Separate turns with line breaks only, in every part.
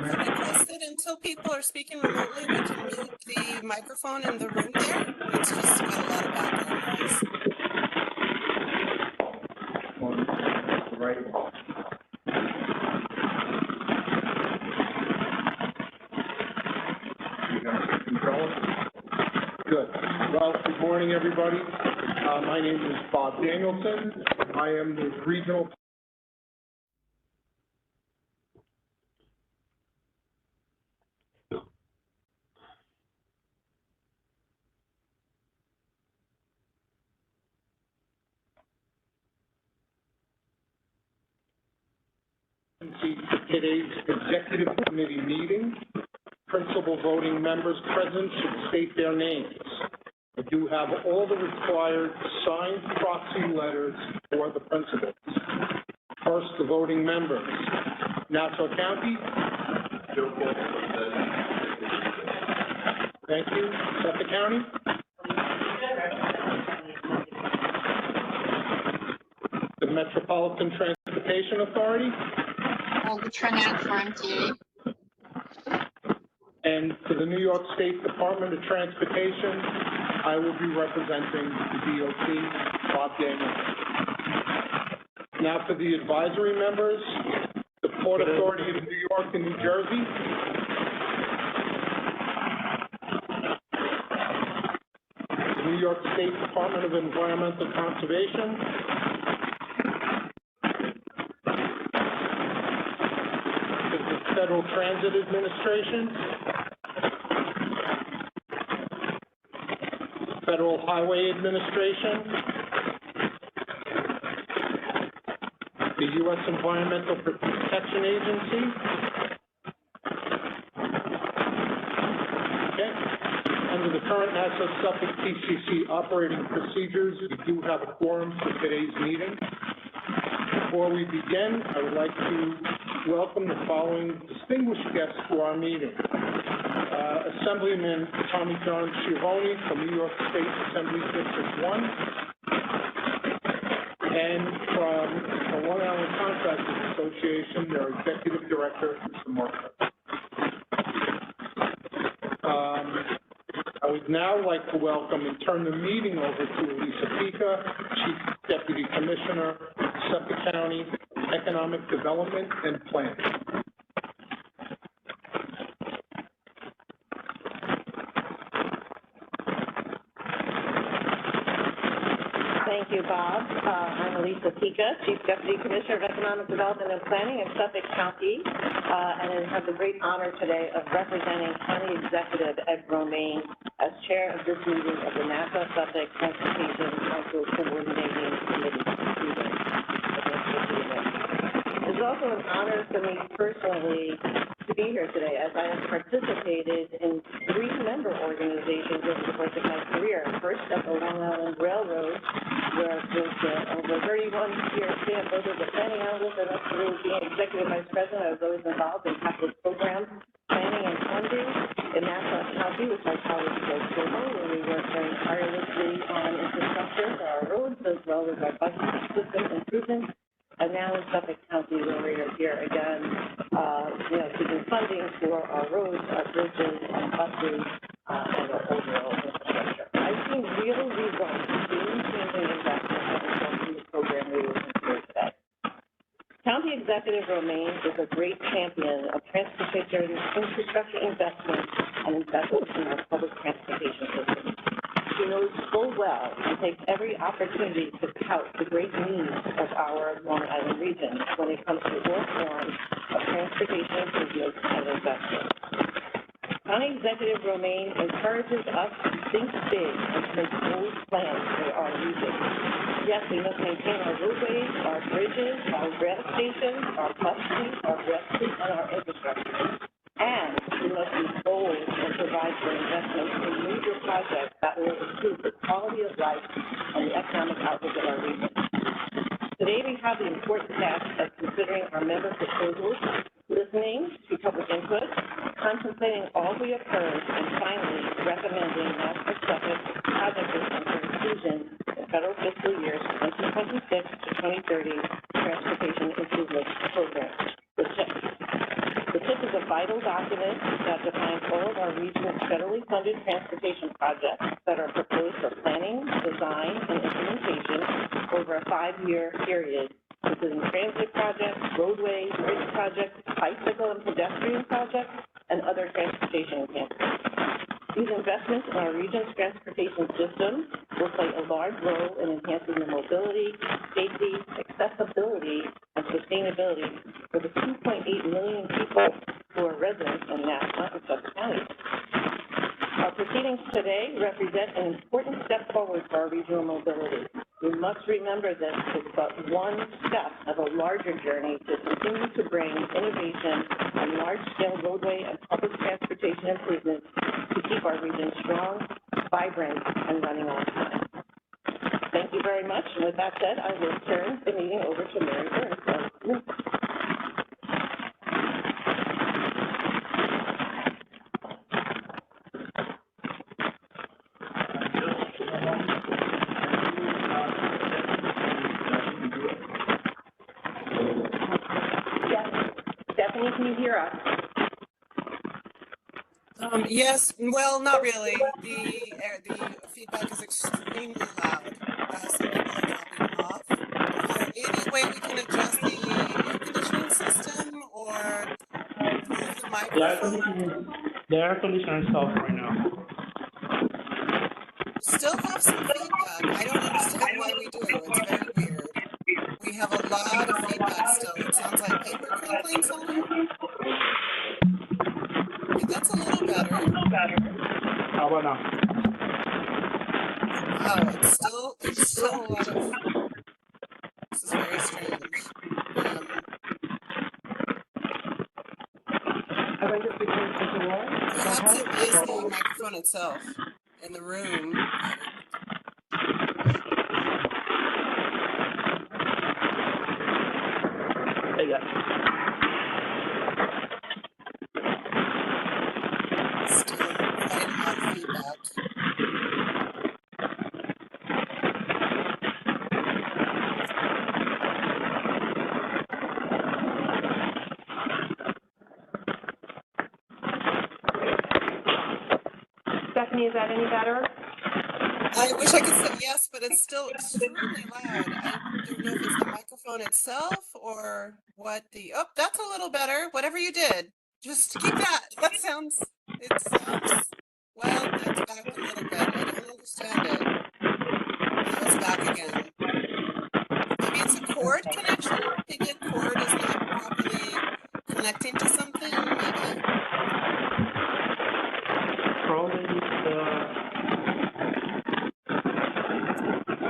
I requested until people are speaking remotely, we can mute the microphone in the room there. It's just got a lot of background noise.
Good. Well, good morning, everybody. My name is Bob Danielson. I am the regional today's executive committee meeting. Principal voting members present should state their names. I do have all the required signed proxy letters for the principals. First, the voting members. Nassau County. Thank you. Suffolk County. The Metropolitan Transportation Authority.
Olga Trinidad for MTA.
And for the New York State Department of Transportation, I will be representing the DOT, Bob Danielson. Now for the advisory members, the Port Authority of New York and New Jersey. The New York State Department of Environmental Conservation. The Federal Transit Administration. Federal Highway Administration, the U.S. Environmental Protection Agency. Okay. Under the current Nassau Suffolk TCC operating procedures, we do have a quorum for today's meeting. Before we begin, I would like to welcome the following distinguished guests to our meeting. Assemblyman Tommy John Schiavone from New York State Assembly District 1, and from the Long Island Contractors Association, their Executive Director, Mr. Marco. I would now like to welcome and turn the meeting over to Elisa Pica, Chief Deputy Commissioner, Suffolk County Economic Development and Planning.
Thank you, Bob. I'm Elisa Pica, Chief Deputy Commissioner of Economic Development and Planning in Suffolk County, and I have the great honor today of representing County Executive Ed Romaine as Chair of this meeting of the Nassau Suffolk Transportation Council Coordinating Committee. It's also an honor for me personally to be here today, as I have participated in 3 member organizations over the course of my career. First at the Long Island Railroad, where I was over 31-year stay both as a planning analyst and also being executive vice president. I was always involved in capital program planning and funding in Nassau County, with my colleague Joe Silva, where we worked very tirelessly on infrastructure for our roads as well as our bus system improvements. And now in Suffolk County, where we are here again, seeking funding for our roads, our bridges, and buses, and our overall infrastructure. I've seen real results, game-changing investment in the program we will consider today. County Executive Romaine is a great champion of transportation infrastructure investment and investment in our public transportation system. She knows full well and takes every opportunity to tout the great needs of our Long Island region when it comes to all forms of transportation improvements and investment. County Executive Romaine encourages us to think big and to make bold plans for our region. Yes, we must maintain our roadways, our bridges, our rail stations, our bus fleet, our rail fleet, and our infrastructure. And we must be bold and provide for investments in major projects that will improve the quality of life and the economic outlook of our region. Today we have the important task of considering our member proposals, listening to public input, contemplating all we have heard, and finally recommending Nassau Suffolk project list for inclusion in federal fiscal years 2026 to 2030 transportation improvement program. The RTIP is a vital document that defines all of our region's federally funded transportation projects that are proposed for planning, design, and implementation over a 5-year period, including transit projects, roadways, bridge projects, bicycle and pedestrian projects, and other transportation enhancements. These investments in our region's transportation system will play a large role in enhancing the mobility, safety, accessibility, and sustainability for the 2.8 million people who are residents in Nassau and Suffolk counties. Our proceedings today represent an important step forward for our regional mobility. We must remember that it's but one step of a larger journey to continue to bring innovation and large-scale roadway and public transportation improvements to keep our region strong, vibrant, and running on time. Thank you very much. And with that said, I will turn the meeting over to Mary Burns. Stephanie, can you hear us?
Yes, well, not really. The feedback is extremely loud. Some people are dropping off. Is there any way we can adjust the air conditioning system or move the microphone?
The air conditioner is off right now.
Still have some feedback. I don't understand why we do. It's very weird. We have a lot of feedback still. It sounds like paper crinkling somewhere. Okay, that's a little better.
How about now?
Wow, it's still a lot of. This is very strange. Perhaps it is the microphone itself in the room.
Hey, yeah.
Still quite a lot of feedback.
Stephanie, is that any better?
I wish I could say yes, but it's still extremely loud. I don't know if it's the microphone itself or what the, oh, that's a little better. Whatever you did, just keep that. It sounds, well, that's back a little bit. I don't understand it. Now it's back again. Maybe it's a cord connection. Maybe a cord is not properly connecting to something, maybe.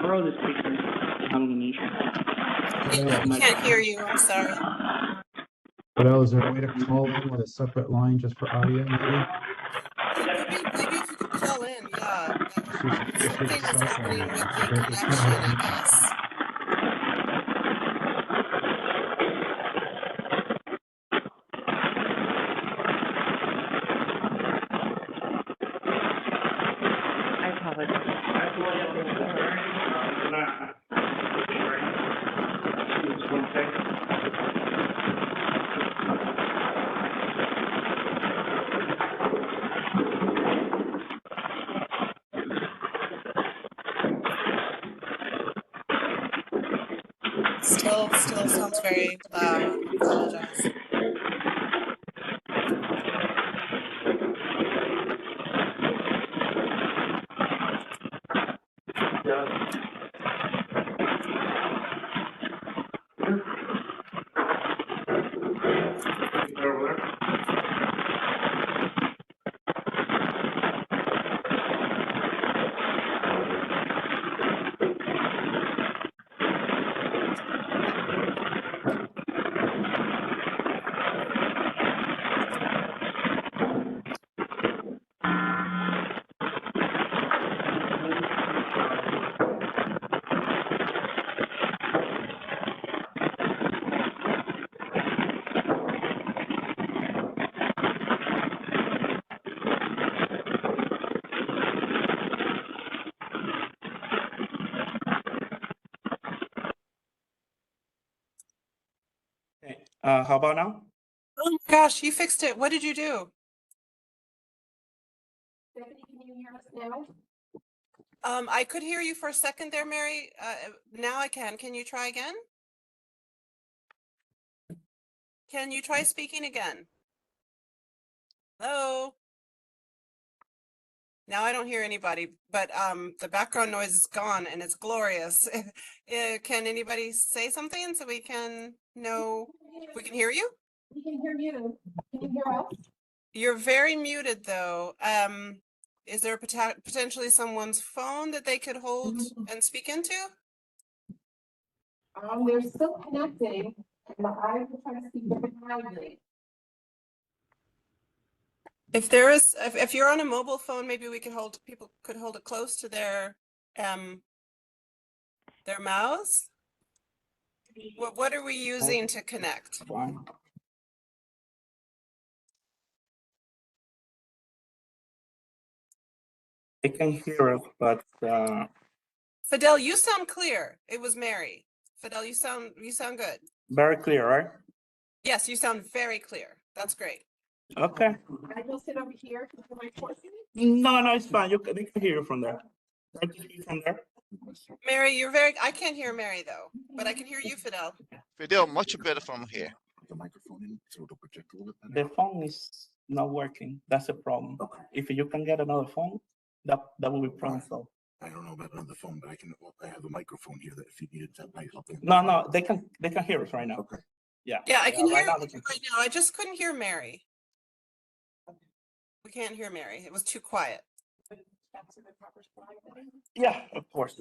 Probably the speaker having an issue.
I can't hear you, I'm sorry.
Well, is there a way to call in with a separate line just for audio, maybe?
Maybe if you could call in, yeah. Something is
cell phone
happening
number.
with the
It's
connection,
not
I
working.
guess.
I apologize.
Still sounds very loud. I apologize.
How about now?
Oh my gosh, you fixed it. What did you do?
Stephanie, can you hear us now?
I could hear you for a second there, Mary. Now I can. Can you try again? Can you try speaking again? Hello? Now I don't hear anybody, but the background noise is gone and it's glorious. Can anybody say something so we can know if we can hear you?
We can hear you. Can you hear us?
You're very muted though. Is there potentially someone's phone that they could hold and speak into?
They're still connecting, and I will try to speak very loudly.
If there is, if you're on a mobile phone, maybe we could people could hold it close to their mouths. What are we using to connect?
Fine. They can hear us, but
Fidel, you sound clear. It was Mary. Fidel, you sound good.
very clear, right?
Yes, you sound very clear. That's great.
Okay.
I will sit over here for my portion.
No, it's fine. They can hear you from there. I can hear you from there.
Mary, I can't hear Mary though, but I can hear you, Fidel.
Fidel, much better from here.
The phone is not working. That's a problem.
Okay.
If you can get another phone, that will be problem solved.
I don't know about another phone, but I have a microphone here that if you needed that might help.
No, they can hear us right now.
Okay.
Yeah.
Yeah, I can hear
right now
you right now. I just couldn't hear Mary. We can't hear Mary. It was too quiet.
Yeah, of course.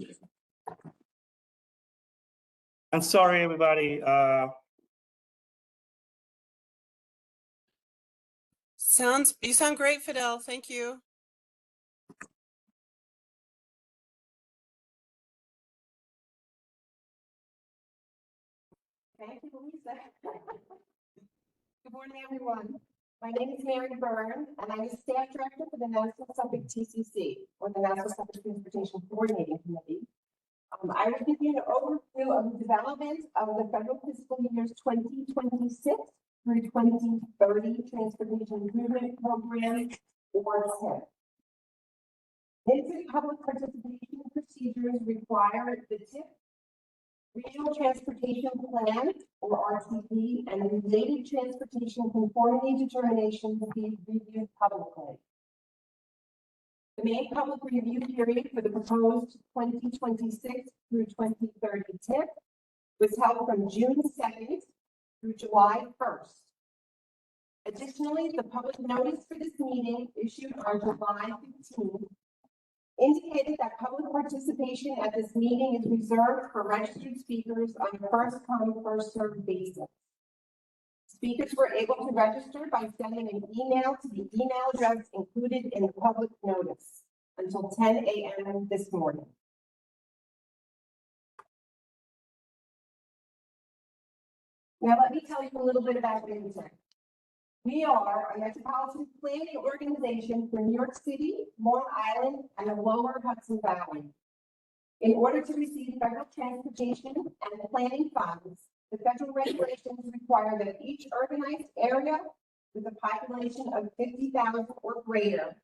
I'm sorry, everybody.
You sound great, Fidel. Thank you.
Thank you, Louisa. Good morning, everyone. My name is Mary Byrne, and I'm the staff director for the Nassau Suffolk TCC, or the Nassau Suffolk Transportation Coordinating Committee. I will give you an overview of the development of the federal fiscal years 2026 through 2030 Transportation Improvement Program, or TIP. Basic public participation procedures require the TIP Regional Transportation Plan, or RTP, and related transportation conformity determination to be reviewed publicly. The main public review period for the proposed 2026 through 2030 TIP was held from June 2nd through July 1st. Additionally, the public notice for this meeting issued on July 15th indicated that public participation at this meeting is reserved for registered speakers on a first-come, first-served basis. Speakers were able to register by sending an email to the email address included in the public notice until 10 a.m. this morning. Now, let me tell you a little bit about NYMTC. We are a metropolitan planning organization for New York City, Long Island, and the Lower Hudson Valley. In order to receive federal transportation and planning funds, the federal regulations require that each urbanized area with a population of 50,000 or greater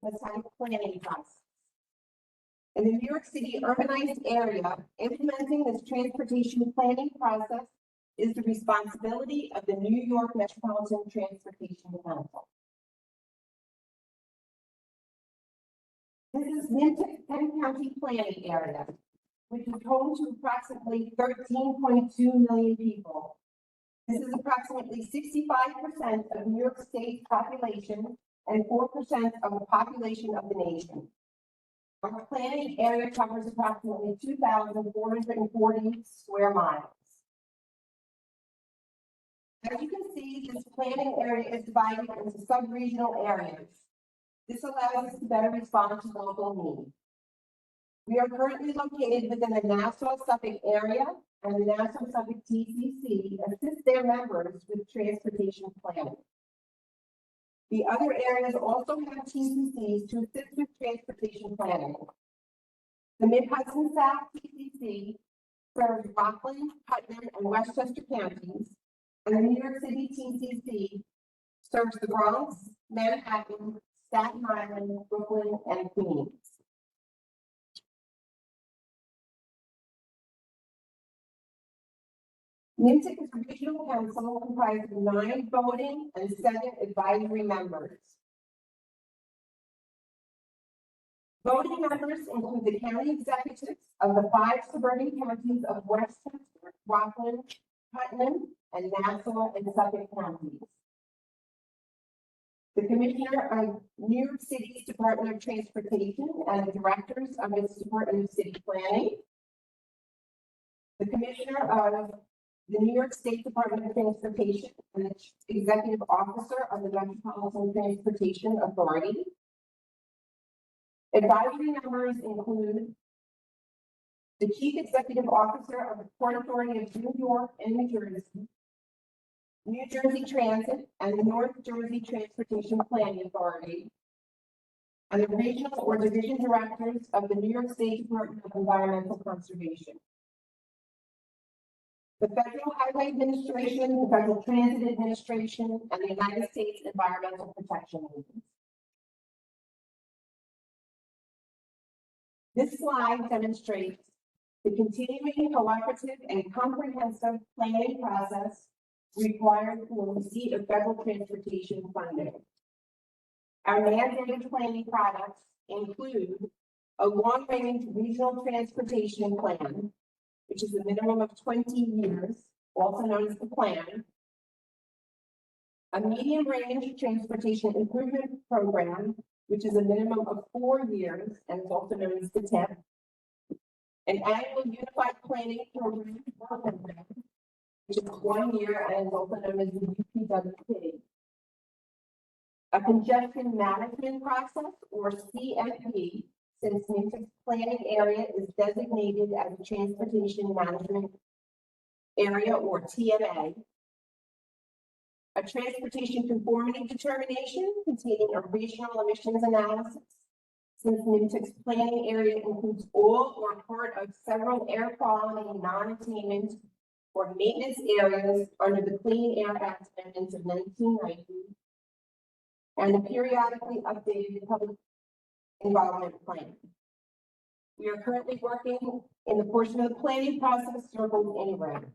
must have a planning process. In the New York City urbanized area, implementing this transportation planning process is the responsibility of the New York Metropolitan Transportation Council. This is NYMTC's 10-county planning area, which is home to approximately 13.2 million people. This is approximately 65% of New York State's population and 4% of the population of the nation. Our planning area covers approximately 2,440 square miles. As you can see, this planning area is divided into sub-regional areas. This allows us to better respond to local needs. We are currently located within the Nassau-Suffolk area, and the Nassau-Suffolk TCC assists their members with transportation planning. The other areas also have TCCs to assist with transportation planning. The Mid-Hudson South TCC serves Rockland, Putnam, and Westchester counties, and the New York City TCC serves the Bronx, Manhattan, Staten Island, Brooklyn, and Queens. NYMTC is a regional council comprised of 9 voting and 7 advisory members. Voting members include the county executives of the 5 suburban counties of Westchester, Rockland, Putnam, and Nassau and Suffolk counties. The Commissioner of New York City's Department of Transportation and the directors of its Department of City Planning. The Commissioner of the New York State Department of Transportation and the Executive Officer of the Metropolitan Transportation Authority. Advisory members include the Chief Executive Officer of the Port Authority of New York and New Jersey, New Jersey Transit, and the North Jersey Transportation Planning Authority, and the regional or division directors of the New York State Department of Environmental Conservation. The Federal Highway Administration, the Federal Transit Administration, and the United States Environmental Protection Agency. This slide demonstrates the continuing cooperative and comprehensive planning process required for receipt of federal transportation funding. Our mandated planning products include a long-range regional transportation plan, which is a minimum of 20 years, also known as the plan, a medium-range transportation improvement program, which is a minimum of 4 years and is also known as the TIP, an annual unified planning program, which is 1 year and is also known as the UPWP, a congestion management process, or CMP, since NYMTC's planning area is designated as a transportation management area, or TMA, a transportation conformity determination containing a regional emissions analysis, since NYMTC's planning area includes all or part of several air quality non-attainment or maintenance areas under the Clean Air Act amendments of 1990, and a periodically updated public involvement plan. We are currently working in the portion of the planning process circled in red.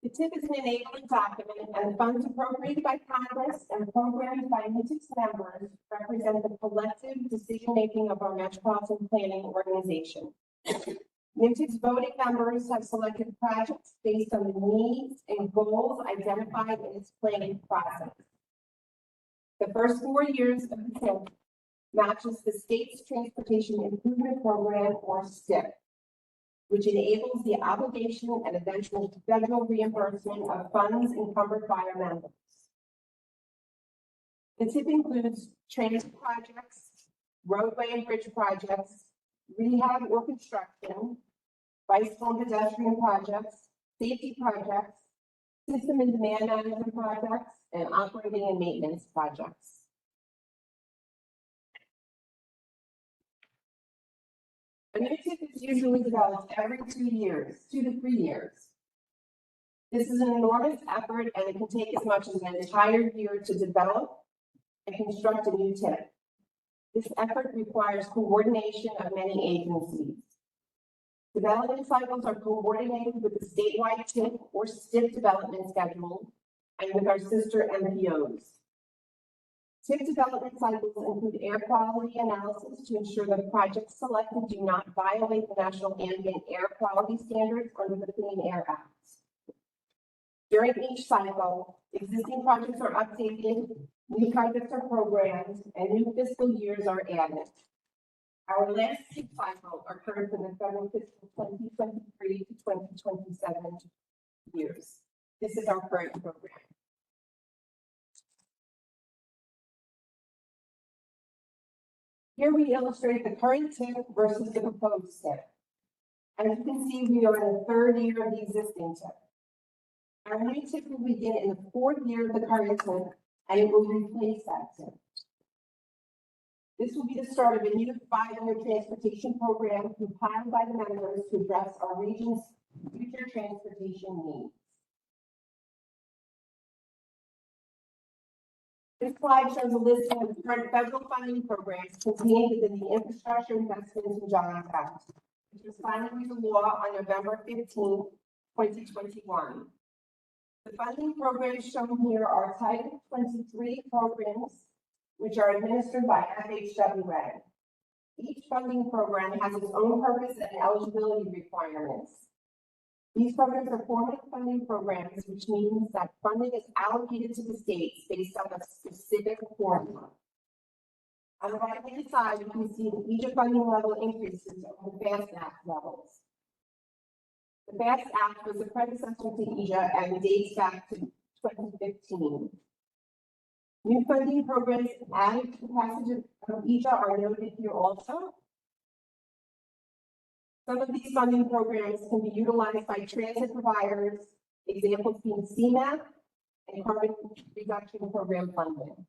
The TIP is an enabling document, and the funds appropriated by Congress and programs by NYMTC's members represent the collective decision-making of our metropolitan planning organization. NYMTC's voting members have selected projects based on the needs and goals identified in its planning process. The first 4 years of the TIP matches the state's Transportation Improvement Program, or STIP, which enables the obligation and eventual federal reimbursement of funds encumbered by our members. The TIP includes transit projects, roadway and bridge projects, rehab or construction, bicycle and pedestrian projects, safety projects, system and demand management projects, and operating and maintenance projects. A new TIP is usually developed every 2 years, 2 to 3 years. This is an enormous effort, and it can take as much as an entire year to develop and construct a new TIP. This effort requires coordination of many agencies. Development cycles are coordinated with the statewide TIP or STIP development schedule and with our sister MPOs. TIP development cycles include air quality analysis to ensure that projects selected do not violate the National Ambient Air Quality Standards under the Clean Air Act. During each cycle, existing projects are updated, new projects are programmed, and new fiscal years are added. Our last TIP cycle occurred for the federal fiscal 2023 to 2027 years. This is our current program. Here we illustrate the current TIP versus the proposed TIP. As you can see, we are in the 3rd year of the existing TIP. Our new TIP will begin in the 4th year of the current TIP, and it will replace that TIP. This will be the start of a new five-year transportation program compiled by the members to address our region's future transportation needs. This slide shows a listing of current federal funding programs contained within the Infrastructure Investments and Jobs Act, which was signed into law on November 15, 2021. The funding programs shown here are Title 23 programs, which are administered by FHWA. Each funding program has its own purpose and eligibility requirements. These programs are formative funding programs, which means that funding is allocated to the states based on a specific formula. On the right-hand side, you can see the EJA funding level increases over the FAST Act levels. The FAST Act was the predecessor to EJA and dates back to 2015. New funding programs added to the passage of EJA are noted here also. Some of these funding programs can be utilized by transit providers, examples being CMAP and carbon reduction program funding.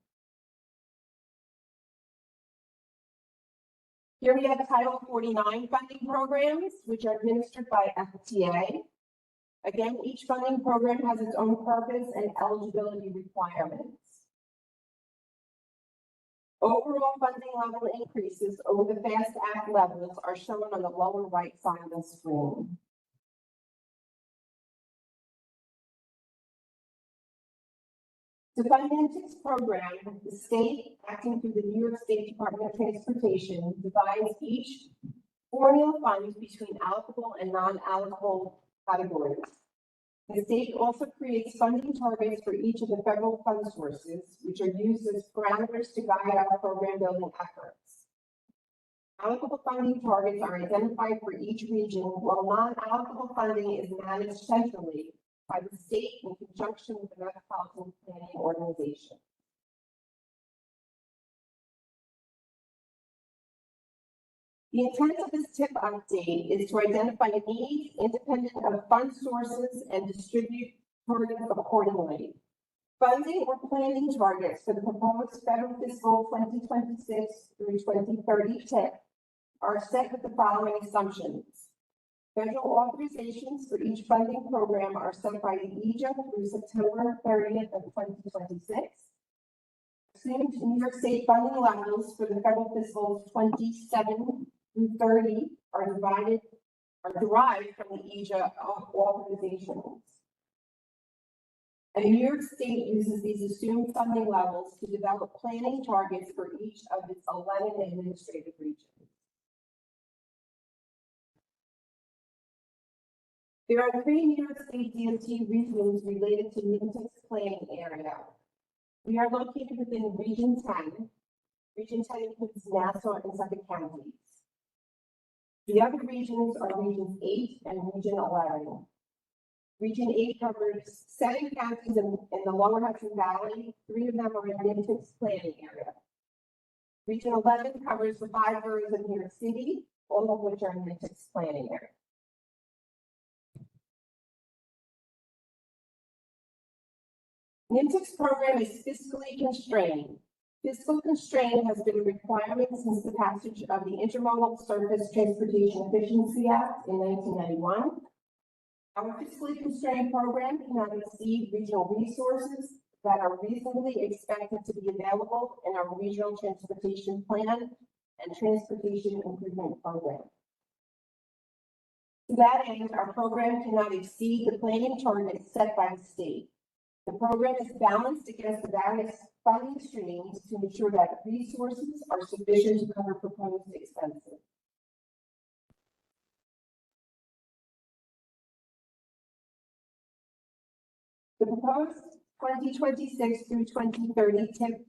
Here we have Title 49 funding programs, which are administered by FTA. Again, each funding program has its own purpose and eligibility requirements. Overall funding level increases over the FAST Act levels are shown on the lower right side of the screen. To fund NYMTC's program, the state, acting through the New York State Department of Transportation, divides each formula funds between allocable and non-allocable categories. The state also creates funding targets for each of the federal fund sources, which are used as parameters to guide our program building efforts. Allocable funding targets are identified for each region, while non-allocable funding is managed centrally by the state in conjunction with the Metropolitan Planning Organization. The intent of this tip update is to identify needs independent of fund sources and distribute targets accordingly. Funding or planning targets for the proposed federal fiscal 2026 through 2030 tip are set with the following assumptions. Federal authorizations for each funding program are set by the EJA through September 30th of 2026. Assumed New York State funding levels for the federal fiscal 27 through 30 are derived from the EJA authorizations. And New York State uses these assumed funding levels to develop planning targets for each of its 11 administrative regions. There are 3 New York State DOT regions related to NYMTC's planning area. We are located within Region 10. Region 10 includes Nassau and Suffolk counties. The other regions are Regions 8 and Region 11. Region 8 covers 7 counties in the Lower Hudson Valley. 3 of them are in NYMTC's planning area. Region 11 covers the 5 boroughs of New York City, all of which are in NYMTC's planning area. NYMTC's program is fiscally constrained. Fiscal constraint has been a requirement since the passage of the Intermodal Surface Transportation Efficiency Act in 1991. Our fiscally constrained program cannot exceed regional resources that are reasonably expected to be available in our regional transportation plan and transportation improvement program. To that end, our program cannot exceed the planning targets set by the state. The program is balanced against the various funding streams to ensure that resources are sufficient to cover proposed expenses. The proposed 2026 through 2030 TIP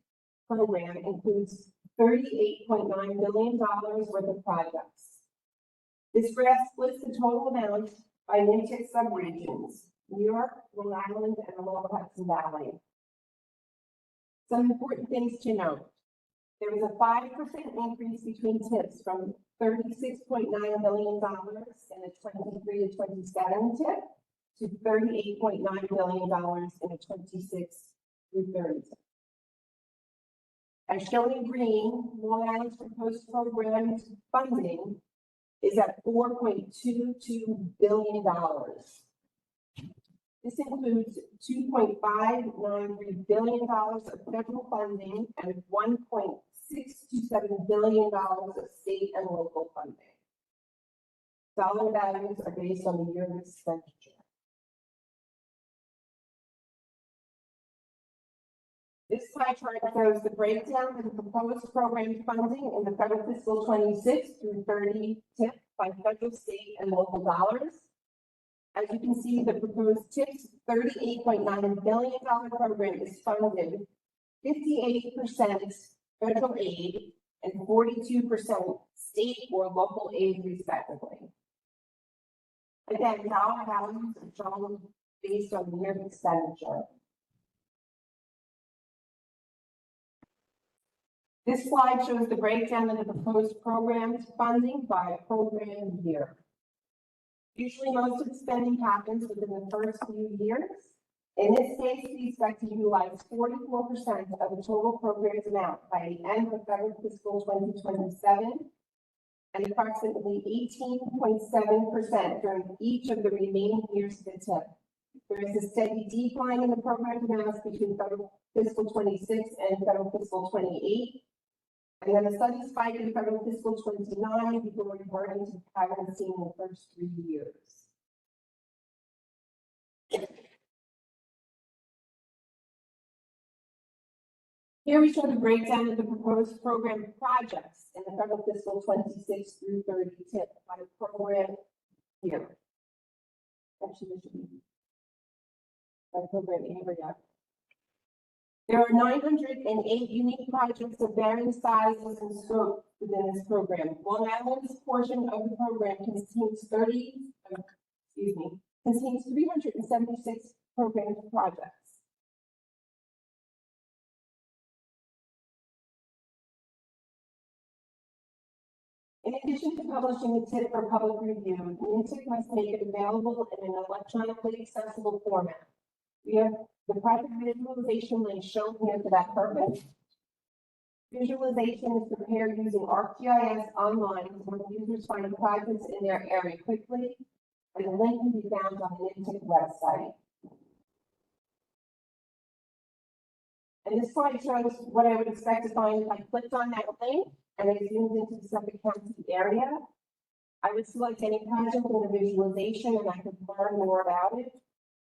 program includes $38.9 million worth of projects. This graph splits the total amount by NYMTC subregions: New York, Long Island, and the Lower Hudson Valley. Some important things to note. There was a 5% increase between TIPs from $36.9 million in the 23 to 27 TIP to $38.9 million in the 26 through 30 TIP. As shown in green, Long Island's proposed program funding is at $4.22 billion. This includes $2.593 billion of federal funding and $1.627 billion of state and local funding. Dollar values are based on the year of expenditure. This pie chart shows the breakdown of the proposed program funding in the federal fiscal 26 through 30 TIP by federal, state, and local dollars. As you can see, the proposed TIP's $38.9 billion program is funded 58% federal aid and 42% state or local aid, respectively. Again, dollar values are shown based on the year of expenditure. This slide shows the breakdown of the proposed program's funding by program year. Usually, most of the spending happens within the first few years. In this case, we expect to utilize 44% of the total program's amount by the end of federal fiscal 2027, and approximately 18.7% during each of the remaining years of the TIP. There is a steady decline in the program amounts between federal fiscal 26 and federal fiscal 28. And then a sudden spike in federal fiscal 29 before reverting to the pattern seen in the first 3 years. Here we show the breakdown of the proposed program projects in the federal fiscal 26 through 30 TIP by program year. Actually, this should be by program area. There are 908 unique projects of varying sizes and scope within this program. Long Island's portion of the program contains 376 program projects. In addition to publishing the TIP for public review, NYMTC must make it available in an electronically accessible format. We have the project visualization link shown here for that purpose. Visualization is prepared using ArcGIS online to help users find projects in their area quickly, and the link can be found on the NYMTC website. And this slide shows what I would expect to find if I clicked on that link and I zoomed into the Suffolk County area. I would select any project in the visualization and I could learn more about it.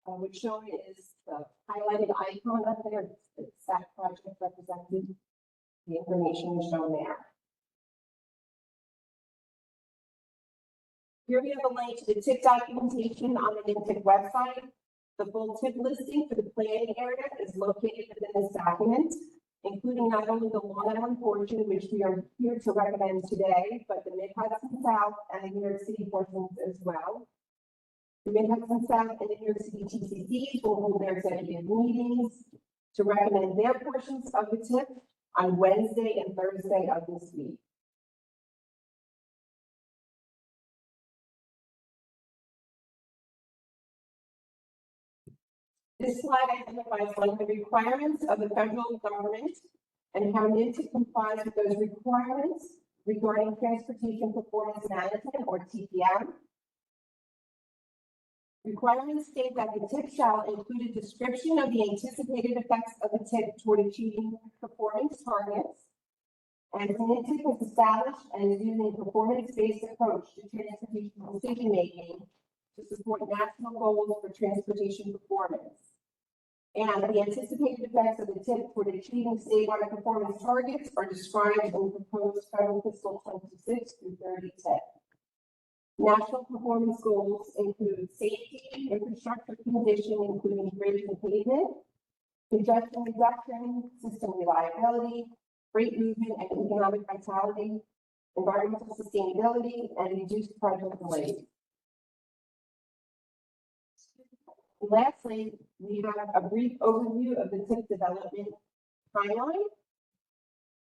What's shown is the highlighted icon up there. It's that project represented. The information is shown there. Here we have a link to the TIP documentation on the NYMTC website. The full TIP listing for the planning area is located within this document, including not only the Long Island portion, which we are here to recommend today, but the Mid-Hudson South and the New York City portions as well. The Mid-Hudson South and the New York City TCCs will hold their executive meetings to recommend their portions of the TIP on Wednesday and Thursday of this week. This slide identifies one of the requirements of the federal government and how NYMTC complies with those requirements regarding Transportation Performance Management, or TPM. Requirements state that the TIP shall include a description of the anticipated effects of the TIP toward achieving performance targets, and NYMTC has established and is using a performance-based approach to transportation decision-making to support national goals for transportation performance. And the anticipated effects of the TIP toward achieving statewide performance targets are described in the proposed federal fiscal 26 through 30 TIP. National performance goals include safety, infrastructure condition, including bridge and pavement, congestion reduction, system reliability, freight movement and economic vitality, environmental sustainability, and reduced project delays. Lastly, we have a brief overview of the TIP development timeline.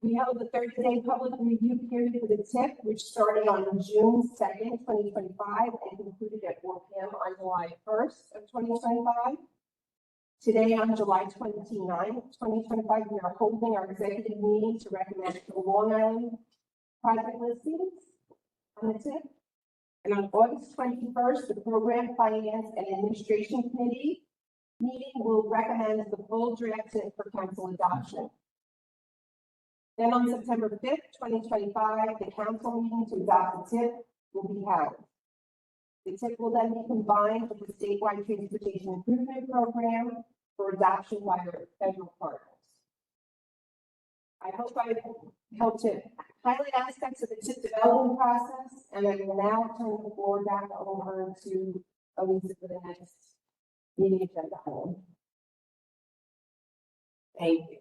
We held the 30-day public review period for the TIP, which started on June 2nd, 2025, and concluded at 4 p.m. on July 1st of 2025. Today, on July 29th, 2025, we are holding our executive meeting to recommend the Long Island project listings on the tip. And on August 21st, the Program Finance and Administration Committee meeting will recommend the full draft tip for council adoption. Then on September 5th, 2025, the council meeting to adopt the tip will be held. The tip will then be combined with the statewide transportation improvement program for adoption by our federal partners. I hope I helped to highlight aspects of the tip development process, and I will now turn the floor back over to Elisa for the next meeting agenda item. Thank you.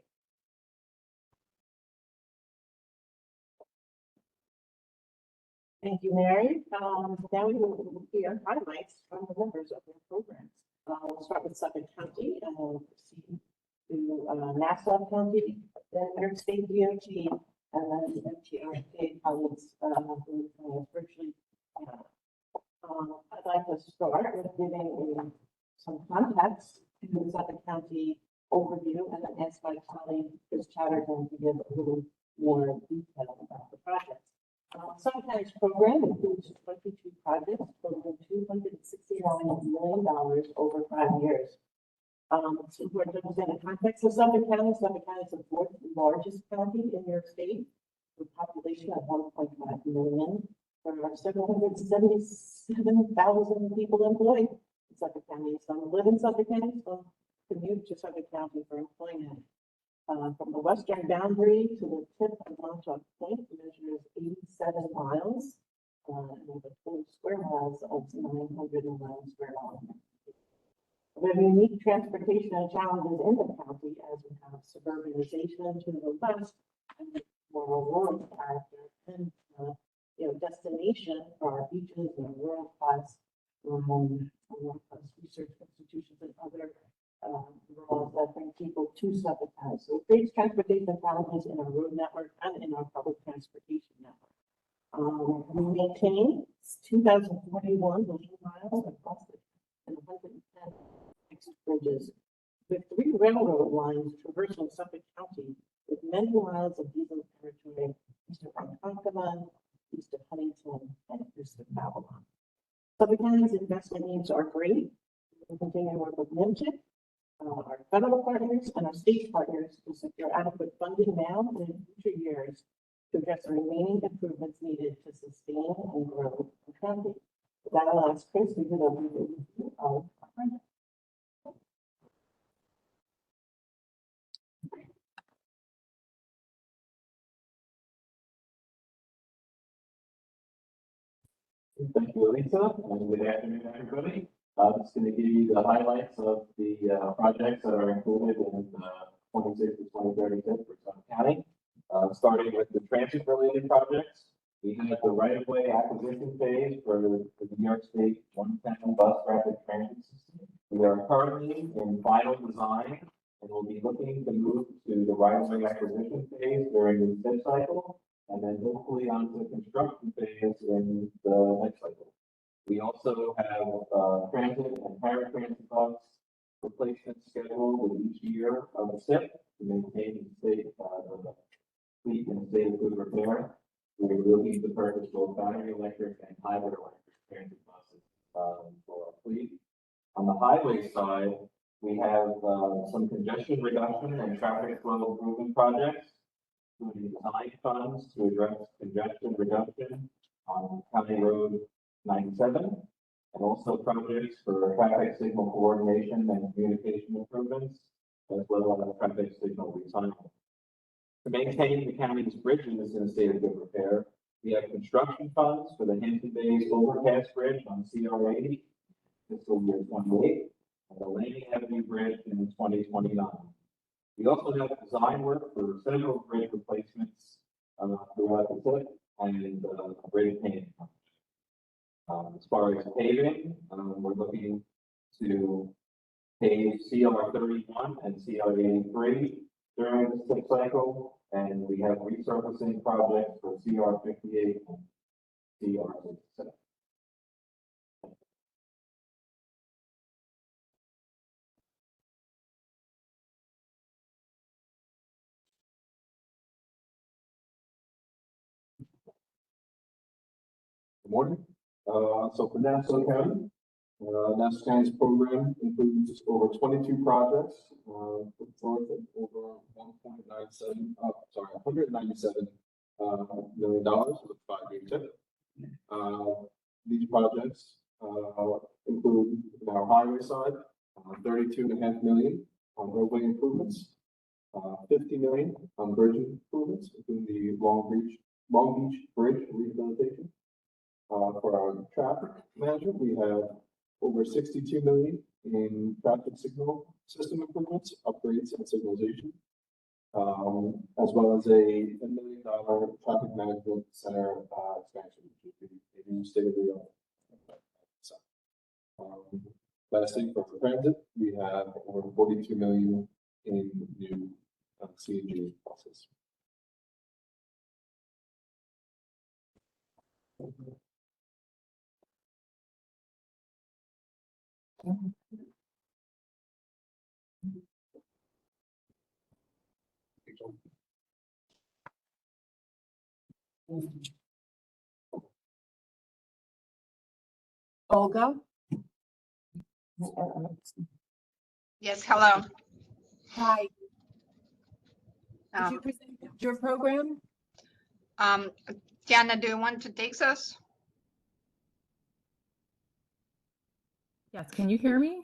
Thank you, Mary. Now we will hear highlights from the members of their programs. We'll start with Suffolk County and we'll proceed to Nassau County, then New York State DOT, and then the MTRK colleagues who are virtually. I'd like to start with giving some context to the Suffolk County overview and then ask my colleague Chris Chatterton to give a little more detail about the project. Suffolk County's program includes 22 projects totaling $269 million over 5 years. It's important to understand the context of Suffolk County. Suffolk County is the fourth largest county in New York State, with a population of 1.5 million. There are 777,000 people employed in Suffolk County. Some live in Suffolk County, some commute to Suffolk County for employment. From the western boundary to the tip of Montauk Point measures 87 miles, with a total square miles of 909 square miles. We have unique transportation challenges in the county as we have suburbanization to the west and more rural character and destination for our beaches and world-class research institutions and other roles that bring people to Suffolk County. So it creates transportation challenges in our road network and in our public transportation network. We maintain 2,041 lane miles across the and 110 fixed bridges, with 3 railroad lines traversing Suffolk County, with many miles of diesel territory east of Ronkonkoma, east of Huntington, and east of Babylon. Suffolk County's investment needs are great. We continue to work with NYMTC, our federal partners, and our state partners to secure adequate funding now and in future years to address the remaining improvements needed to sustain and grow the county. With that, I'll ask Chris to give a review of our project.
Thank you, Elisa, and good afternoon, everybody. I'm just going to give you the highlights of the projects that are included in 26 to 2036 for Suffolk County. Starting with the transit-related projects, we have the right-of-way acquisition phase for the New York State 110 bus rapid transit system. We are currently in final design and will be looking to move to the right-of-way acquisition phase during the bid cycle, and then hopefully onto the construction phase in the next cycle. We also have transit and paratransit bus replacement scheduled with each year of the SIP to maintain the state the fleet in a state of good repair. We're looking to purchase both battery electric and hybrid electric transit buses for our fleet. On the highway side, we have some congestion reduction and traffic flow improvement projects, including design funds to address congestion reduction on County Road 97, and also projects for traffic signal coordination and communication improvements, as well as traffic signal recycling. To maintain the county's bridges in a state of good repair, we have construction funds for the Hampton Bays Overpass Bridge on CR 80, fiscal year 28, and the Landing Avenue Bridge in 2029. We also have design work for several bridge replacements throughout the tip and bridge painting. As far as paving, we're looking to pave CR 31 and CR 83 during the tip cycle, and we have resurfacing projects for CR 58 and CR 67. Good morning. So for Nassau County, Nassau County's program includes over 22 projects, with worth of over $197 million with 5-year tip. These projects include our highway side, $32.5 million on roadway improvements, $50 million on bridge improvements, including the Long Beach Bridge rehabilitation. For our traffic management, we have over $62 million in traffic signal system improvements, upgrades, and signalization, as well as a $10 million traffic management center expansion, which would be a new state-of-the-art. Lastly, for transit, we have over $42 million in new CNG buses.
Olga?
Yes, hello.
Hi, could
Um,
you present your program?
Diana, do you want to take this?
Yes, can you hear me?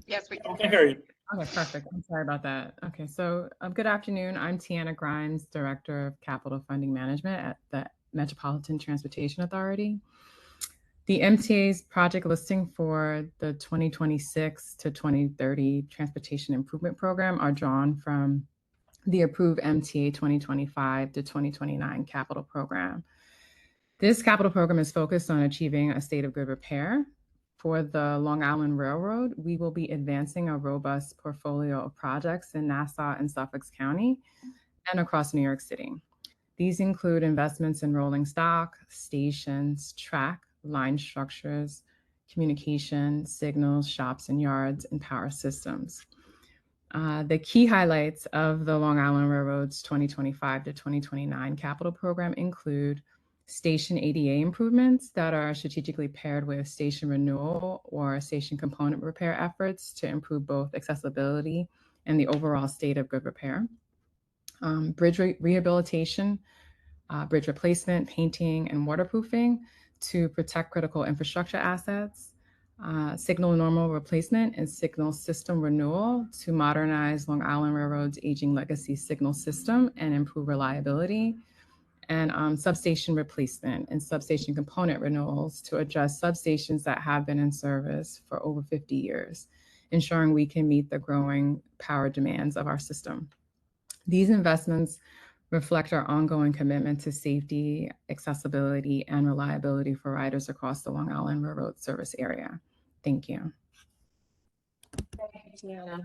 Yes, we can.
I can hear you.
Okay, perfect. I'm sorry about that. Okay, so good afternoon. I'm Tiana Grimes, Director of Capital Funding Management at the Metropolitan Transportation Authority. The MTA's project listing for the 2026 to 2030 Transportation Improvement Program are drawn from the approved MTA 2025 to 2029 capital program. This capital program is focused on achieving a state of good repair. For the Long Island Railroad, we will be advancing a robust portfolio of projects in Nassau and Suffolk County and across New York City. These include investments in rolling stock, stations, track, line structures, communication, signals, shops and yards, and power systems. The key highlights of the Long Island Railroad's 2025 to 2029 capital program include station ADA improvements that are strategically paired with station renewal or station component repair efforts to improve both accessibility and the overall state of good repair. Bridge rehabilitation, bridge replacement, painting, and waterproofing to protect critical infrastructure assets. Signal normal replacement and signal system renewal to modernize Long Island Railroad's aging legacy signal system and improve reliability. And substation replacement and substation component renewals to address substations that have been in service for over 50 years, ensuring we can meet the growing power demands of our system. These investments reflect our ongoing commitment to safety, accessibility, and reliability for riders across the Long Island Railroad service area. Thank you.
Thank you, Tiana.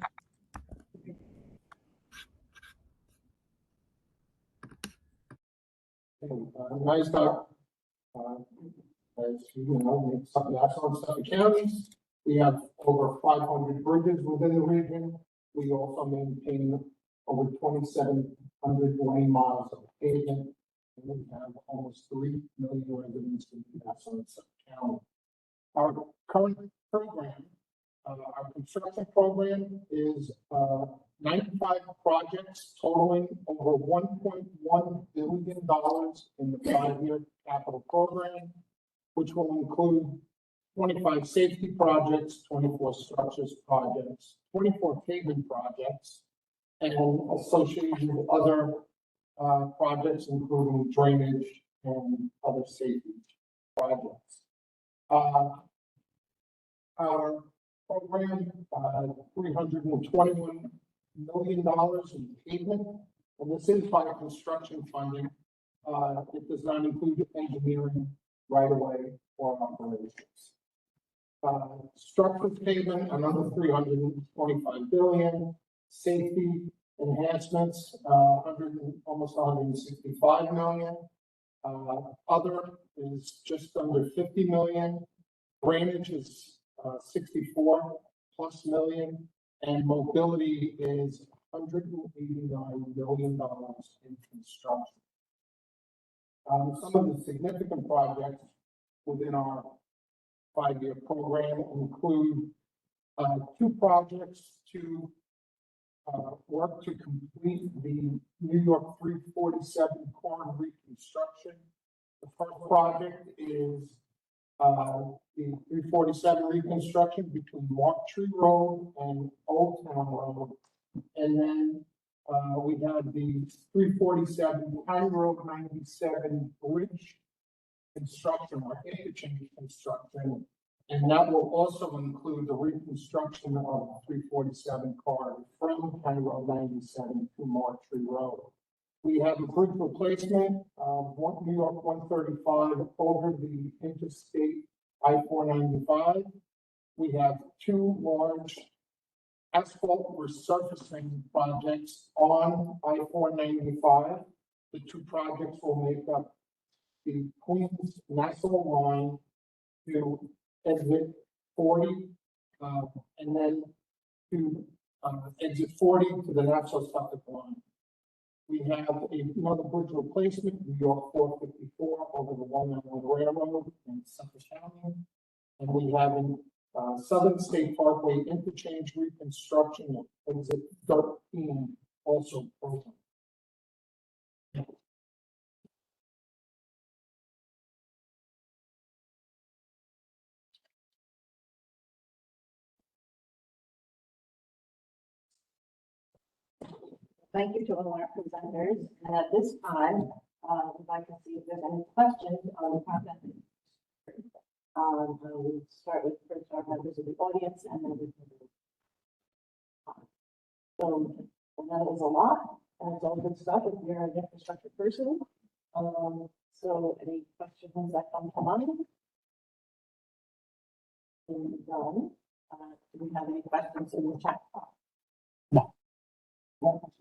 Nice talk. As you know, in Nassau and Suffolk counties, we have over 500 bridges within the region. We also maintain over 2,700 lane miles of pavement, and we have almost 3 million residents in Nassau and Suffolk County. Our current program, our construction program is 95 projects totaling over $1.1 billion in the 5-year capital program, which will include 25 safety projects, 24 structures projects, 24 pavement projects, and associated with other projects, including drainage and other safety projects. Our program, $321 million in pavement, and this is by construction funding. It does not include engineering, right-of-way, or operations. Structural pavement, another $325 billion. Safety enhancements, almost $165 million. Other is just under $50 million. Drainage is 64 plus million, and mobility is $189 million in construction. Some of the significant projects within our 5-year program include 2 projects to work to complete the New York 347 corridor reconstruction. The first project is the 347 reconstruction between Mark Tree Road and Old Town Road. And then we have the 347 County Road 97 bridge construction or interchange construction. And that will also include the reconstruction of 347 corridor from County Road 97 to Mark Tree Road. We have a bridge replacement of New York 135 over the interstate I-495. We have 2 large asphalt resurfacing projects on I-495. The 2 projects will make up the Queens Nassau line to exit 40, and then to exit 40 to the Nassau Suffolk line. We have another bridge replacement, New York 454 over the Long Island Railroad in Suffolk County. And we have a Southern State Parkway interchange reconstruction at exit 13, also broken.
Thank you to all our presenters. And at this time, we'd like to see if there's any questions on the content. We'll start with first our members of the audience and then we can move on. So, and that is a lot, and it's all good stuff if you're an infrastructure person. So any questions that come to mind? Done. Do we have any questions in the chat box? No. No questions.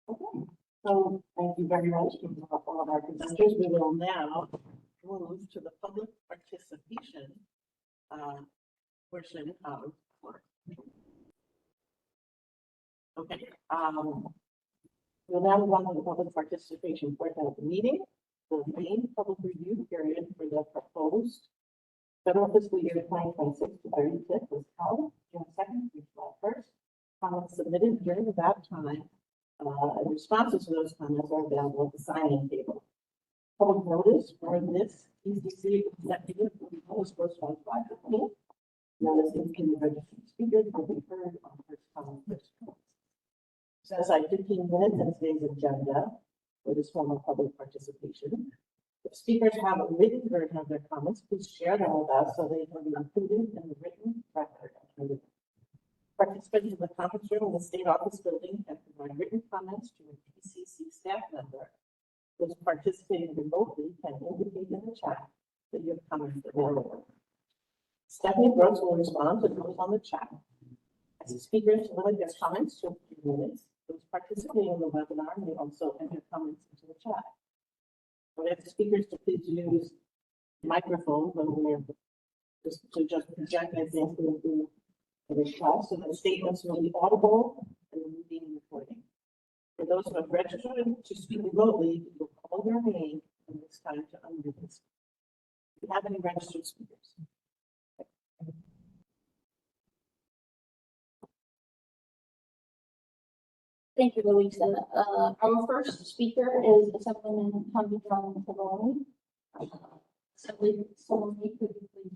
Okay, so thank you very much to all of our presenters. We will now move to the public participation portion of work. Okay, we'll now move on to the public participation portion of the meeting. The main public review period for the proposed federal fiscal year 2026 to 35th was held June 2nd through July 1st. Comments submitted during that time. Responses to those comments are available at the sign-in table. Public notice for this ECC executive was posted on 5/15. Notice indicating registered speakers will be heard on first come, first served. Set aside 15 minutes in today's agenda for this form of public participation. If speakers have a written version of their comments, please share them with us so they can be included in the written record. Participants in the conference room in the state office building can provide written comments to a DCC staff member. Those participating remotely can indicate in the chat that you have comments available. Stephanie Brooks will respond to those on the chat. As the speakers limit their comments to a few minutes, those participating in the webinar may also enter comments into the chat. We have the speakers to please use microphone when we're just project as into the request, so that statements will be audible and the meeting recording. For those who have registered to speak remotely, you will call their name and it's time to unmute this. Do you have any registered speakers?
Thank you, Louisa. Our first speaker is Assemblyman Tommy John Maloney. Assemblyman Maloney, could you please?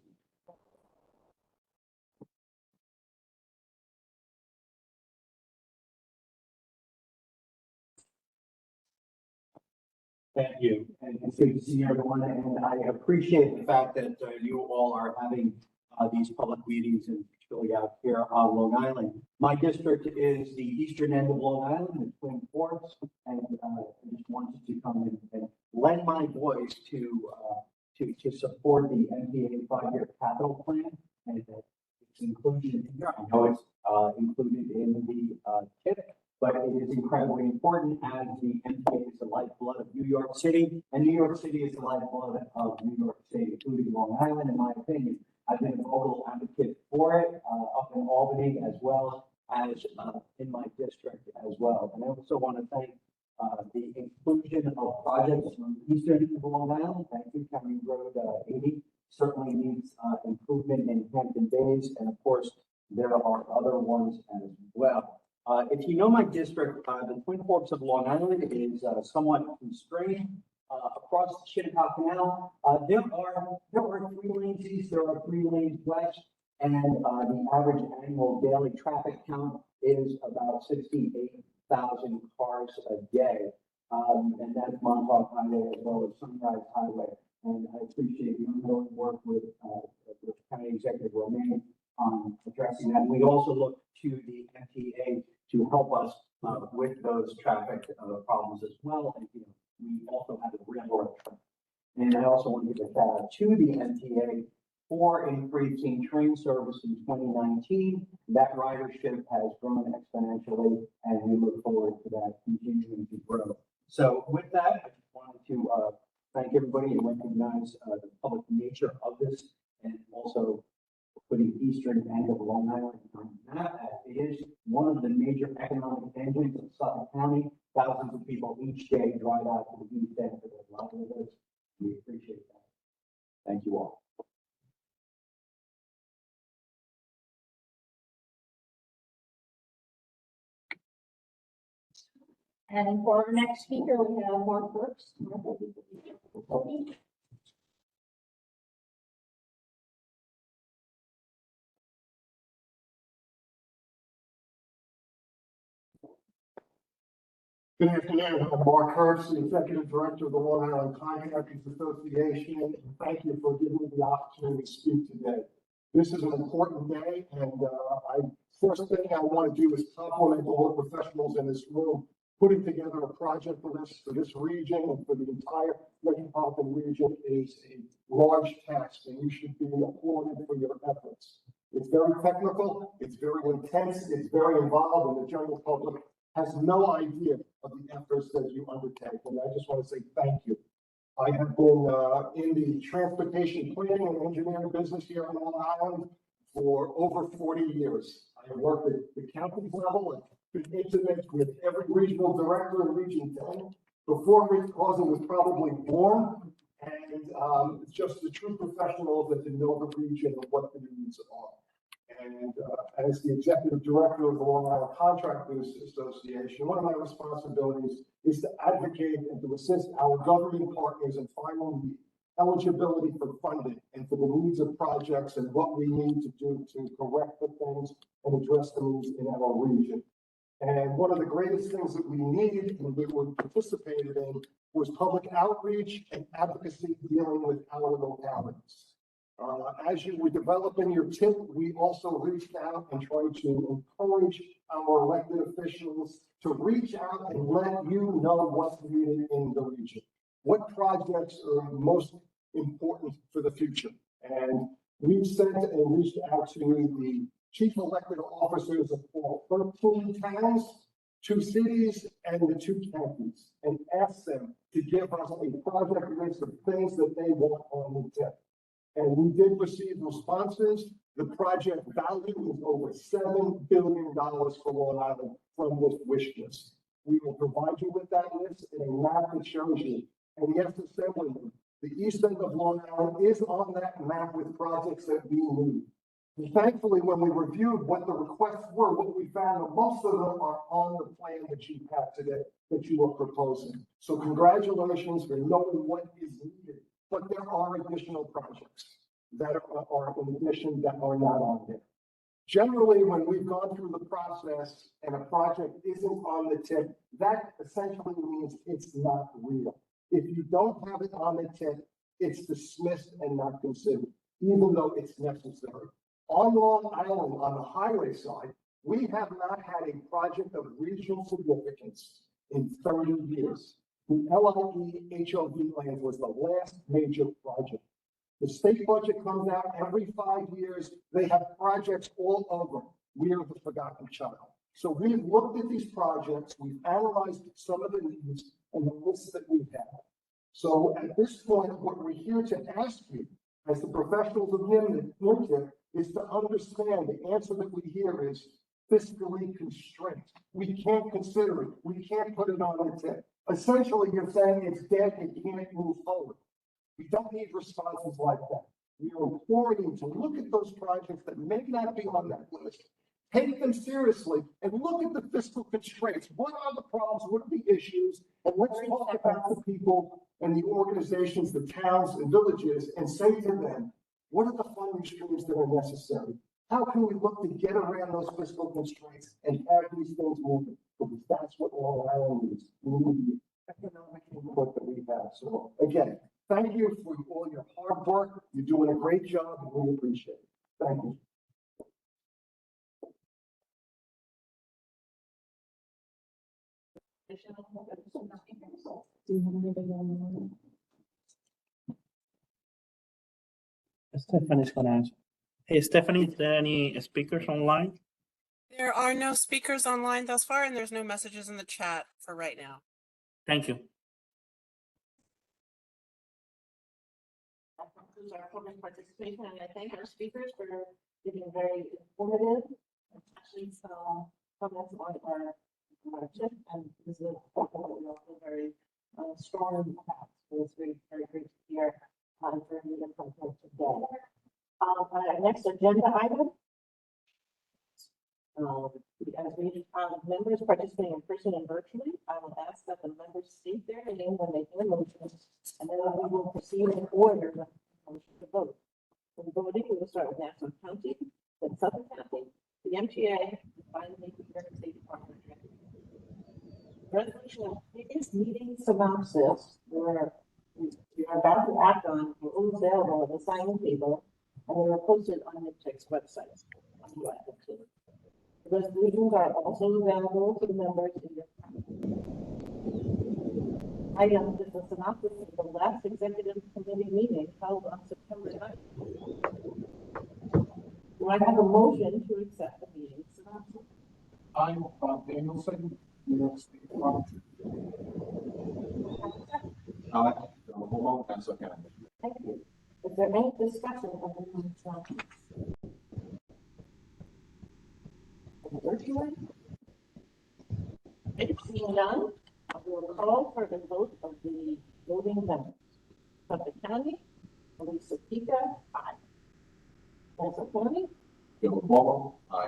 Thank you, and it's good to see everyone, and I appreciate the fact that you all are having these public meetings, and particularly out here on Long Island. My district is the eastern end of Long Island, the Twin Forks, and I just wanted to come and lend my voice to support the MTA 5-year capital plan, and its inclusion here. I know it's included in the TIP. But it is incredibly important as the MTA is the lifeblood of New York City, and New York City is the lifeblood of New York State, including Long Island, in my opinion. I've been a vocal advocate for it up in Albany as well as in my district as well. And I also want to thank the inclusion of projects on the eastern of Long Island. Thank you, County Road 80 certainly needs improvement in Hampton Bays, and of course, there are other ones as well. If you know my district, the Twin Forks of Long Island is somewhat constrained. Across the Shinnecock Canal, there are 3 lanes east, there are 3 lanes west, and the average annual daily traffic count is about 68,000 cars a day. And that's Montauk Highway as well as Sunrise Highway. And I appreciate the ongoing work with County Executive Romaine on addressing that. We also look to the MTA to help us with those traffic problems as well. And, you know, we also have a railroad. And I also want to give a shout out to the MTA for increasing train service in 2019. That ridership has grown exponentially, and we look forward to that continuing to grow. So with that, I just wanted to thank everybody and recognize the public nature of this, and also putting the eastern end of Long Island on the map. It is one of the major economic engines of Suffolk County. Thousands of people each day drive out to the east end for their livelihoods. We appreciate that. Thank you all.
And for our next speaker, we have Mark Brooks.
Good afternoon. I'm Mark Hurst, the Executive Director of the Long Island Contractors Association, and thank you for giving me the opportunity to speak today. This is an important day, and first thing I want to do is compliment all the professionals in this room. Putting together a project for this region and for the entire metropolitan region is a large task, and you should be applauded for your efforts. It's very technical, it's very intense, it's very involved, and the general public has no idea of the efforts that you undertake, and I just want to say thank you. I have been in the transportation planning and engineering business here on Long Island for over 40 years. I have worked at the county level and been intimate with every regional director in Region 10 before Rich Clausen was probably born, and just the true professionals that know the region and what the needs are. And as the executive director of the Long Island Contractors Association, one of my responsibilities is to advocate and to assist our governing partners in finding the eligibility for funding and for the needs of projects and what we need to do to correct the things and address the needs in our region. And one of the greatest things that we needed and we were participated in was public outreach and advocacy dealing with our localities. As you were developing your TIP, we also reached out and tried to encourage our elected officials to reach out and let you know what's needed in the region. What projects are most important for the future? And we've sent and reached out to the chief elected officers of all 13 towns, 2 cities, and the 2 counties, and asked them to give us a project list of things that they want on the TIP. And we did receive responses. The project value is over $7 billion for Long Island from this wish list. We will provide you with that list in a map that shows you. And yes, Assembly, the east end of Long Island is on that map with projects that we need. And thankfully, when we reviewed what the requests were, what we found that most of them are on the plan that you have today, that you are proposing. So congratulations for knowing what is needed. But there are additional projects that are in addition that are not on there. Generally, when we've gone through the process and a project isn't on the TIP, that essentially means it's not real. If you don't have it on the TIP, it's dismissed and not considered, even though it's necessary. On Long Island, on the highway side, we have not had a project of regional significance in 30 years. The LIE HOV land was the last major project. The state budget comes out every 5 years. They have projects all over. We are the forgotten child. So we've looked at these projects, we've analyzed some of the needs and the lists that we have. So at this point, what we're here to ask you, as the professionals of NYMTC, is to understand the answer that we hear is fiscally constrained. We can't consider it. We can't put it on the TIP. Essentially, you're saying it's dead, it can't move forward. We don't need responses like that. We are imploring you to look at those projects that may not be on that list, take them seriously, and look at the fiscal constraints. What are the problems? What are the issues? And let's talk about the people and the organizations, the towns and villages, and say to them, what are the funding streams that are necessary? How can we look to get around those fiscal constraints and have these things moving? Because that's what Long Island needs. We need the economic input that we have. So again, thank you for all your hard work. You're doing a great job and we appreciate it. Thank you.
Do you have anybody on
Stephanie's gonna answer. Hey, Stephanie, is there any speakers online?
There are no speakers online thus far, and there's no messages in the chat for right now.
Thank you.
That concludes our public participation, and I thank our speakers for being very informative, especially some comments on our tip, and this is also very strong impacts. So it's very, very great to hear for the information today. Our next agenda item. As we members participating in person and virtually, I will ask that the members state their name when they hear motions, and then we will proceed in order with the motion to vote. For the voting, we will start with Nassau County, then Suffolk County, the MTA, and finally the New York State Department of Transportation. Resolution of previous meeting synopsis, we are about to act on, are all available at the signing table, and they are posted on NYMTC's website. The resolutions are also available to the members in your item is a synopsis of the last executive committee meeting held on September 9th. Do I have a motion to accept the meeting synopsis?
I'm Danielson, New York State Department. Nassau County.
Thank you. Is there any discussion of the meeting synopsis? Virtually? Seeing none, I will call for the vote of the voting members. Suffolk County, Elisa Pica, aye. Nassau County,
Bill Ball, aye.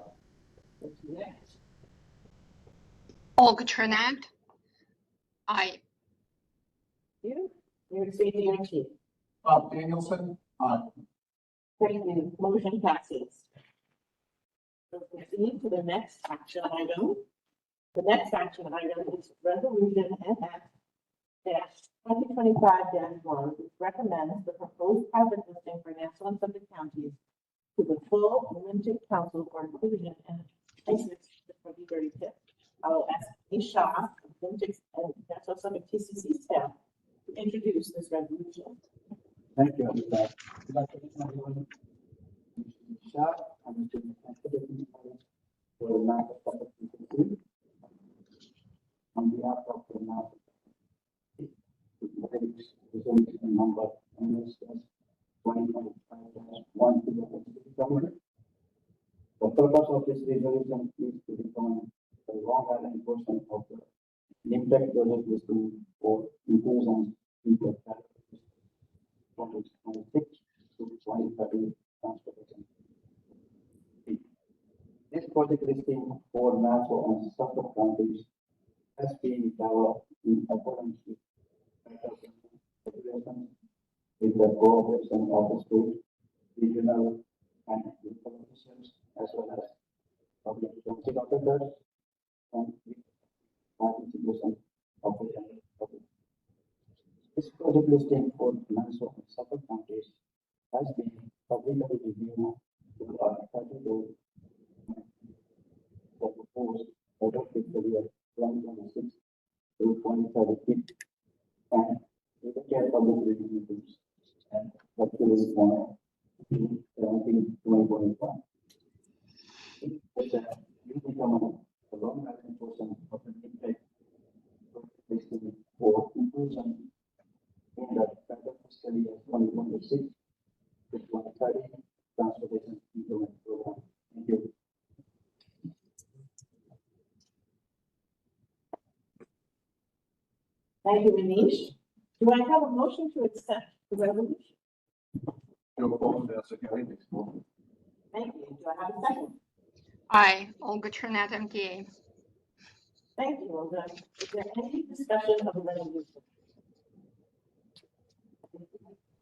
next.
Olga Trinad. Aye.
You, New York State DOT.
Danielson, aye.
Thank you. Motion passes. We'll proceed to the next action item. The next action item is resolution NS-2025-1, which recommends the proposed private listing for Nassau and Suffolk counties to the full limited council for inclusion and license for the 35th. I will ask Nisha of Limited and Nassau Suffolk TCC staff to introduce this resolution.
Thank you, Anita. Good afternoon, everyone. I'm the Cafeteria for the Nassau Suffolk TCC. On behalf of the Nassau resolution number NSTCC-2025-1 to the city government. The purpose of this resolution is to determine the Long Island enforcement of the NYMTC project listing for inclusion in the 2026 to 2030 transportation. This project listing for Nassau and Suffolk counties has been developed in accordance with regulations with the cooperation of the state, regional, and local officials, as well as public policy officers, and with participation of the general public. This project listing for Nassau and Suffolk counties has been publicly reviewed to our 32 the proposed adopted the year 2026 to 2030 and with the care public review meetings and virtually on June 17, 2025. It's a new determinant the Long Island portion of the NYMTC listing for inclusion in the federal fiscal year 2026 to 2030 transportation improvement program. Thank you.
Thank you, Manish. Do I have a motion to accept the resolution? Thank you. Do I have a second?
I, Olga Trinette, MTA.
Thank you, Olga. Is there any discussion of the resolution?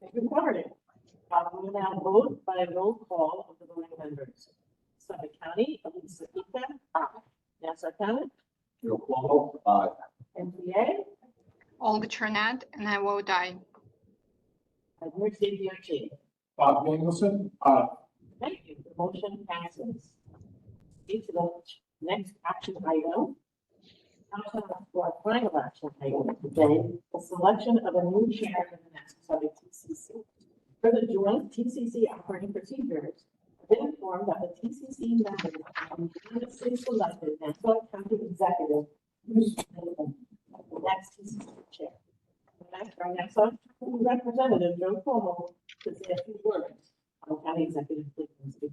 Thank you, covered it. We will now vote by roll call of the voting members. Suffolk County, Elisa Ika. Aye. Nassau County.
Joe Cuomo, aye.
MTA.
Olga Trinette, and I vote aye.
New York State DOT.
Bob Danielson, aye.
Thank you. The motion passes. To the next action item. For our final action item today, the selection of a new chair of the next Suffolk TCC. For the joint TCC operating procedures, I've been informed that the TCC members have unanimously selected Nassau County Executive who's the next TCC chair. Next, our Nassau County Representative Joe Cuomo to say a few words on County Executive frequency.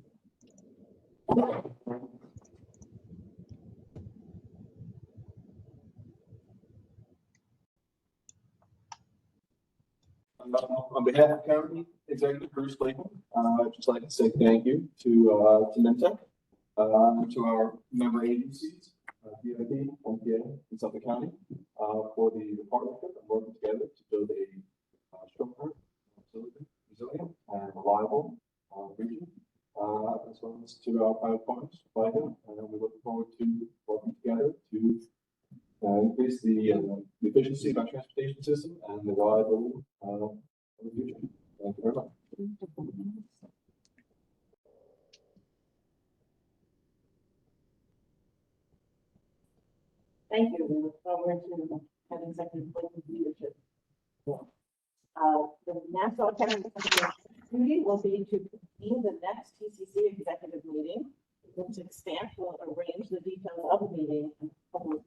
On behalf of County Executive Bruce Clayton, I'd just like to say thank you to MNTEC, to our member agencies, DOT, MTA, and Suffolk County, for the partnership and working together to build a stronger, resilient, and reliable region, as well as to our private partners, and we look forward to working together to increase the efficiency of our transportation system and the reliability of the future. Thank you very much.
Thank you. We look forward to having Executive leadership. The Nassau County duty will be to convene the next TCC executive meeting, which staff will arrange the details of the meeting and public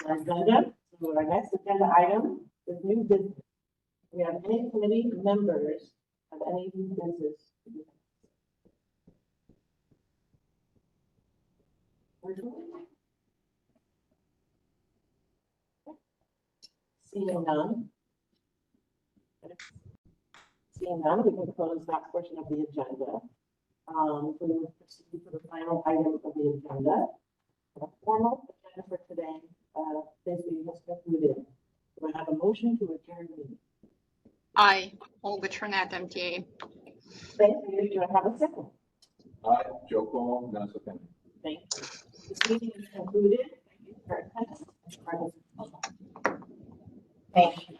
agenda. So our next agenda item is new business. Do we have any committee members of any new business? Seeing none. Seeing none, we can close that portion of the agenda. We will proceed to the final item of the agenda. The formal agenda for today, this meeting has concluded. Do I have a motion to adjourn the meeting?
I, Olga Trinette, MTA.
Thank you. Do I have a second?
Aye, Joe Cuomo, Nassau County.
Thank you. This meeting is concluded. Thank you for attendance. Thank you.